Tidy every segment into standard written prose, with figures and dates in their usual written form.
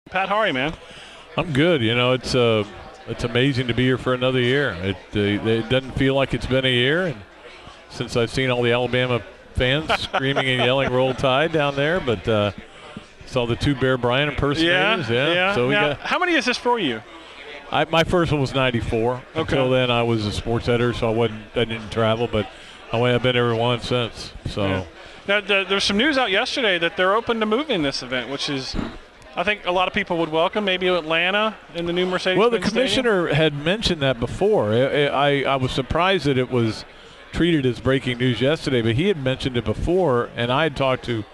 Pat, how are you, man? I'm good. You know, it's amazing to be here for another year. It doesn't feel like it's been a year, and since I've seen all the Alabama fans screaming and yelling "Roll Tide" down there, but saw the two Bear Bryant impersonators. Yeah. So now, how many is this for you? My first one was '94. Okay. Until then, I was a sports editor, so I didn't travel, but I've been every one since. So. Yeah. Now, there's some news out yesterday that they're open to moving this event, which is, I think, a lot of people would welcome. Maybe Atlanta in the new Mercedes-Benz Well, the commissioner Stadium. had mentioned that before. I was surprised that it was treated as breaking news yesterday, but he had mentioned it before, and I had talked to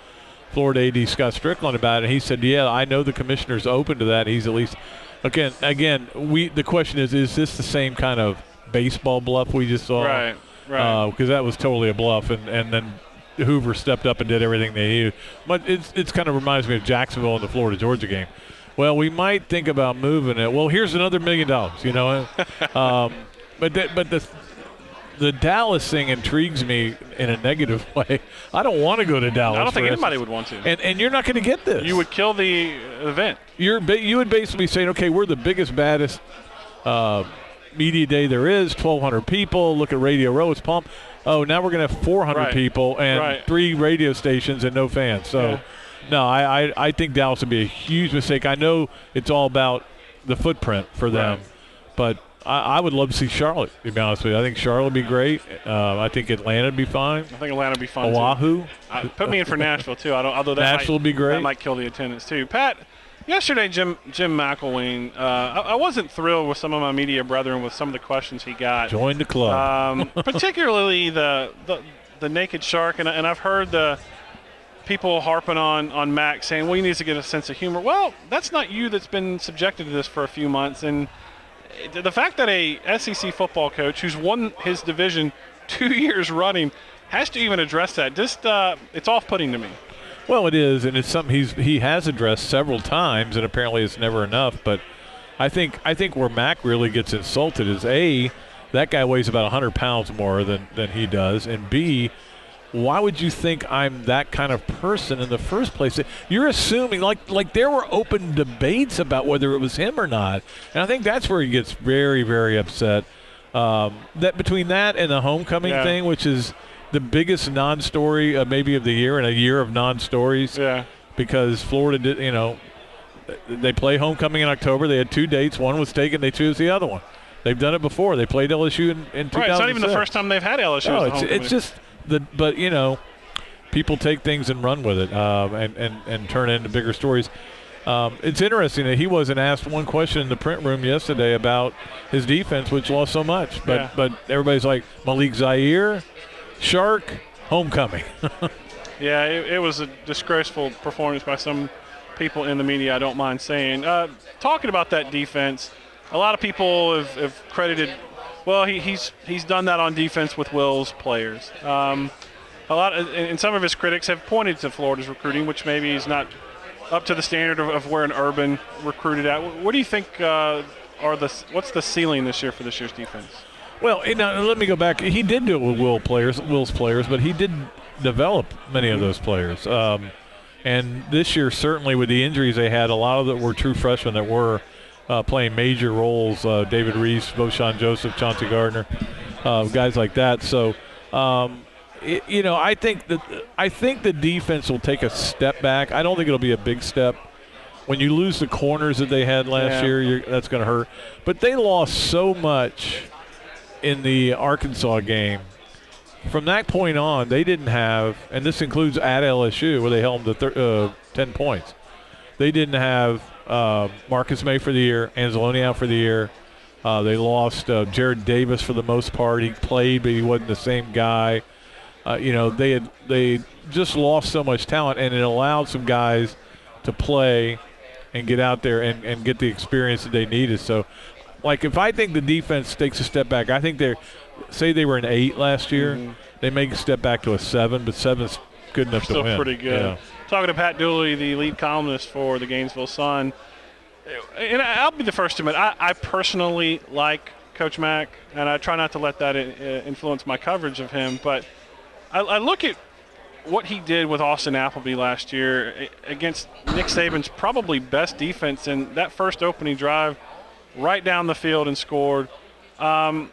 Florida AD Scott Strickland about it, and he said, yeah, I know the commissioner's open to that. He's at least – again, the question is this the same kind of baseball bluff we just saw? Right. Because that was totally a bluff, and then Hoover stepped up and did everything they needed. But it's kind of reminds me of Jacksonville in the Florida-Georgia game. Well, we might think about moving it. Well, here's another $1 million, you know. But the Dallas thing intrigues me in a negative way. I don't want to go to Dallas. I don't think anybody would want to. And you're not going to get this. You would kill the event. You would basically be saying, okay, we're the biggest, baddest media day there is, 1,200 people. Look at Radio Row, it's pumped. Oh, now we're going to have 400 people and 3 radio stations and no fans. So, no, I think Dallas would be a huge mistake. I know it's all about the footprint for them, but I would love to see Charlotte, to be honest with you. I think Charlotte would be great. I think Atlanta would be fine. I think Atlanta would be fine, Oahu. too. Put me in for Nashville, too. Although Nashville would be great. That might kill the attendance, too. Pat, yesterday, Jim McElwain, I wasn't thrilled with some of my media brethren with some of the questions he got. Join the club. Particularly the naked shark, and I've heard the people harping on Mac saying, well, he needs to get a sense of humor. Well, that's not you that's been subjected to this for a few months, and the fact that a SEC football coach who's won his division 2 years running has to even address that, it's off-putting to me. Well, it is, and it's something he has addressed several times, and apparently it's never enough. But I think where Mac really gets insulted is, A, that guy weighs about 100 pounds more than he does, and B, why would you think I'm that kind of person in the first place? You're assuming, like there were open debates about whether it was him or not, and I think that's where he gets very, very upset. That between that and the homecoming thing, which is the biggest non-story maybe of the year, and a year of non-stories. Yeah. Because Florida did, they play homecoming in October. They had 2 dates. One was taken. They chose the other one. They've done it before. They played LSU in 2006. Right. It's not even the first time they've had LSU. No, it's just but people take things and run with it and turn it into bigger stories. It's interesting that he wasn't asked one question in the print room yesterday about his defense, which lost so much. But everybody's like, Malik Zaire, Shark, homecoming. Yeah, it was a disgraceful performance by some people in the media, I don't mind saying. Talking about that defense, a lot of people have credited, well, he's done that on defense with Will's players. And some of his critics have pointed to Florida's recruiting, which maybe is not up to the standard of where an Urban recruited at. What do you think what's the ceiling this year for this year's defense? Well, now, let me go back. He did do it with Will's players, but he did develop many of those players. And this year, certainly with the injuries they had, a lot of them were true freshmen that were playing major roles. David Reese, Boshawn Joseph, Chauncey Gardner, guys like that. So, I think the defense will take a step back. I don't think it'll be a big step. When you lose the corners that they had last year, that's going to hurt. But they lost so much in the Arkansas game. From that point on, they didn't have, and this includes at LSU where they held them to 10 points. They didn't have Marcus May for the year, Anzalone out for the year. They lost Jared Davis for the most part. He played, but he wasn't the same guy. They just lost so much talent, and it allowed some guys to play and get out there and get the experience that they needed. So, if I think the defense takes a step back, I think they were an 8 last year. They may step back to a 7, but 7's good enough to win. Still pretty good. Yeah. Talking to Pat Dooley, the lead columnist for the Gainesville Sun, and I'll be the first to admit, I personally like Coach Mack, and I try not to let that influence my coverage of him. But I look at what he did with Austin Appleby last year against Nick Saban's probably best defense in that first opening drive, right down the field and scored. And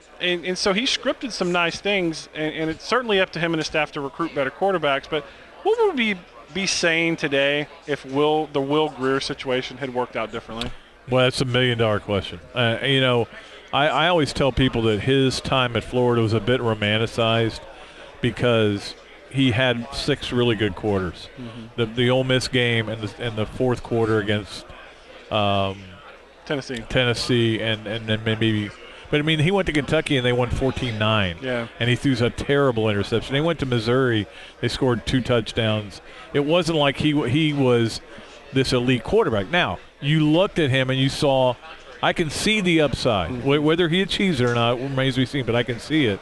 so he scripted some nice things, and it's certainly up to him and his staff to recruit better quarterbacks. But what would we be saying today if the Will Grier situation had worked out differently? Well, that's $1 million question. I always tell people that his time at Florida was a bit romanticized because he had 6 really good quarters. Mm-hmm. The Ole Miss game and the fourth quarter against Tennessee, and then maybe. But, I mean, he went to Kentucky and they won 14-9. Yeah. And he threw a terrible interception. They went to Missouri. They scored 2 touchdowns. It wasn't like he was this elite quarterback. Now, you looked at him and you saw – I can see the upside. Mm-hmm. Whether he achieves it or not remains to be seen, but I can see it.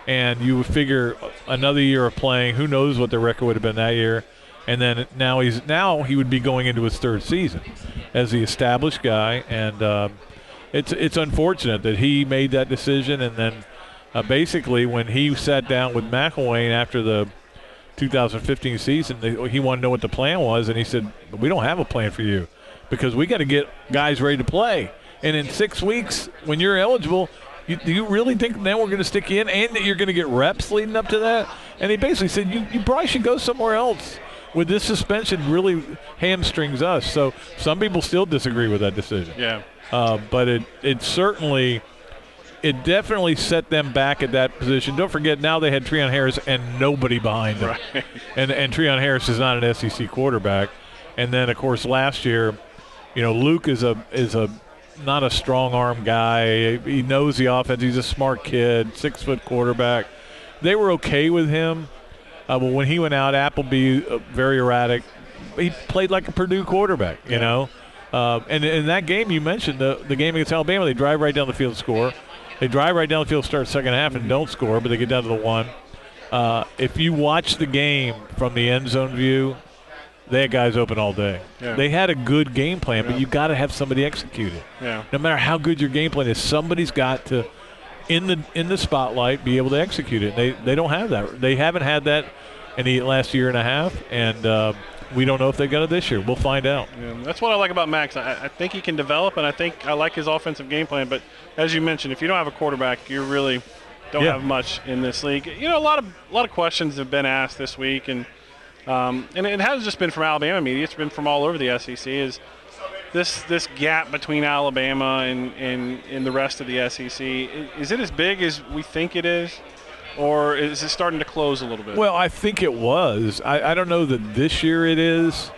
And you would figure another year of playing, who knows what the record would have been that year. And then now he would be going into his 3rd season as the established guy. And it's unfortunate that he made that decision. And then basically when he sat down with McElwain after the 2015 season, he wanted to know what the plan was. And he said, we don't have a plan for you because we got to get guys ready to play. And in 6 weeks, when you're eligible, do you really think now we're going to stick you in and that you're going to get reps leading up to that? And he basically said, you probably should go somewhere else. With this suspension really hamstrings us. So some people still disagree with that decision. Yeah. But it definitely set them back at that position. Don't forget, now they had Treon Harris and nobody behind him. Right. And Treon Harris is not an SEC quarterback. And then, of course, last year, Luke is not a strong arm guy. He knows the offense. He's a smart kid, 6-foot quarterback. They were okay with him. But when he went out, Appleby, very erratic. He played like a Purdue quarterback, you know. And in that game you mentioned, the game against Alabama, they drive right down the field and score. They drive right down the field, start second half, and don't score, but they get down to the 1. If you watch the game from the end zone view, they had guys open all day. Yeah. They had a good game plan, but you've got to have somebody execute it. Yeah. No matter how good your game plan is, somebody's got to, in the spotlight, be able to execute it. They don't have that. They haven't had that in the last year and a half, and we don't know if they got it this year. We'll find out. Yeah, that's what I like about Max. I think he can develop, and I like his offensive game plan. But as you mentioned, if you don't have a quarterback, you really don't have much in this league. A lot of questions have been asked this week, and it hasn't just been from Alabama media. It's been from all over the SEC. Is this gap between Alabama and the rest of the SEC, is it as big as we think it is? Or is it starting to close a little bit? Well, I think it was. I don't know that this year it is,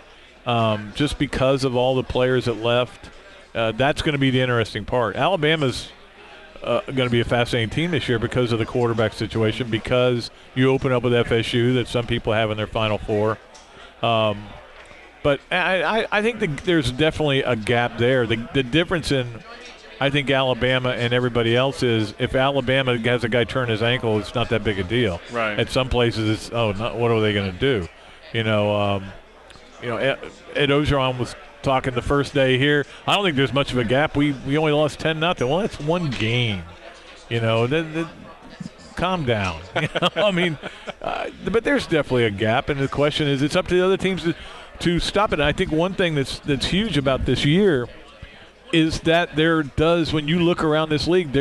just because of all the players that left. That's going to be the interesting part. Alabama's going to be a fascinating team this year because of the quarterback situation, because you open up with FSU that some people have in their Final Four. But I think there's definitely a gap there. The difference in, I think, Alabama and everybody else is if Alabama has a guy turn his ankle, it's not that big a deal. Right. At some places, it's what are they going to do? Ed Ogeron was talking the first day here. I don't think there's much of a gap. We only lost 10-0. Well, that's one game. Calm down. I mean, but there's definitely a gap, and the question is, it's up to the other teams to stop it. And I think one thing that's huge about this year is that when you look around this league,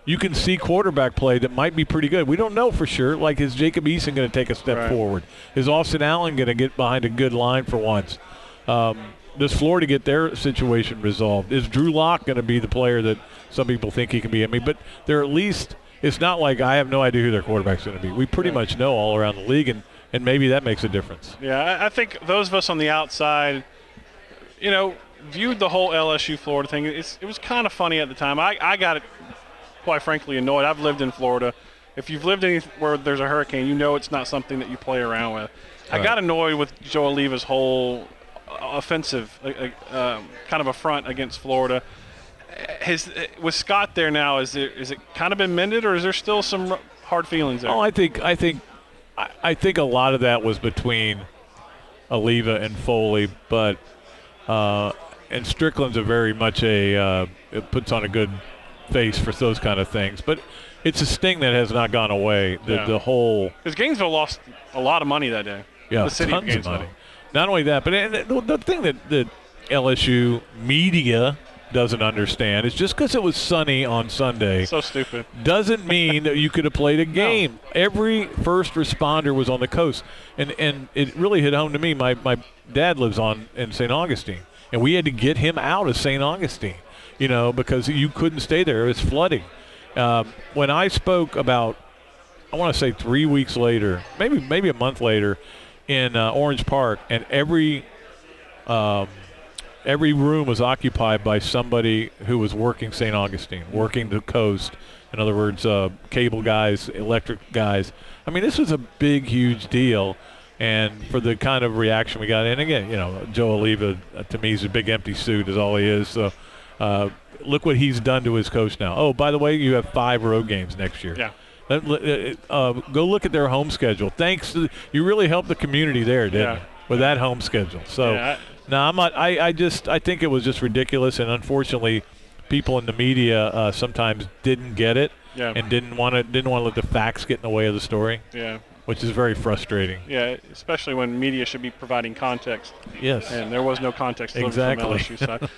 you can see quarterback play that might be pretty good. We don't know for sure. Like, is Jacob Eason going to take a step forward? Is Austin Allen going to get behind a good line for once? Does Florida get their situation resolved? Is Drew Lock going to be the player that some people think he can be? But they're at least – it's not like I have no idea who their quarterback's going to be. We pretty much know all around the league, and maybe that makes a difference. Yeah, I think those of us on the outside, viewed the whole LSU-Florida thing. It was kind of funny at the time. I got it, quite frankly, annoyed. I've lived in Florida. If you've lived anywhere there's a hurricane, it's not something that you play around with. Right. I got annoyed with Joe Oliva's whole offensive kind of affront against Florida. With Scott there now, is it kind of been mended, or is there still some hard feelings there? Oh, I think a lot of that was between Oliva and Foley, but and Strickland's a very much it puts on a good face for those kind of things. But it's a sting that has not gone away. The whole because Gainesville lost a lot of money that day. Yeah, the city tons of Gainesville. of money. Not only that, but the thing that LSU media doesn't understand is just because it was sunny on Sunday, so stupid, doesn't mean that you could have played a game. No. Every first responder was on the coast, and it really hit home to me. My dad lives in St. Augustine, and we had to get him out of St. Augustine, because you couldn't stay there. It was flooding. When I spoke about, I want to say 3 weeks later, maybe a month later, in Orange Park, and every room was occupied by somebody who was working St. Augustine, working the coast. In other words, cable guys, electric guys. I mean, this was a big, huge deal. And for the kind of reaction we got, and again, Joe Oliva, to me, is a big empty suit, is all he is. So look what he's done to his coach now. Oh, by the way, you have 5 road games next year. Yeah. Go look at their home schedule. You really helped the community there, didn't you, with that home schedule. So. No, I'm not. I think it was just ridiculous, and unfortunately, people in the media sometimes didn't get it, and didn't want to let the facts get in the way of the story. Yeah, which is very frustrating. Yeah, especially when media should be providing context. Yes, and there was no context from LSU side.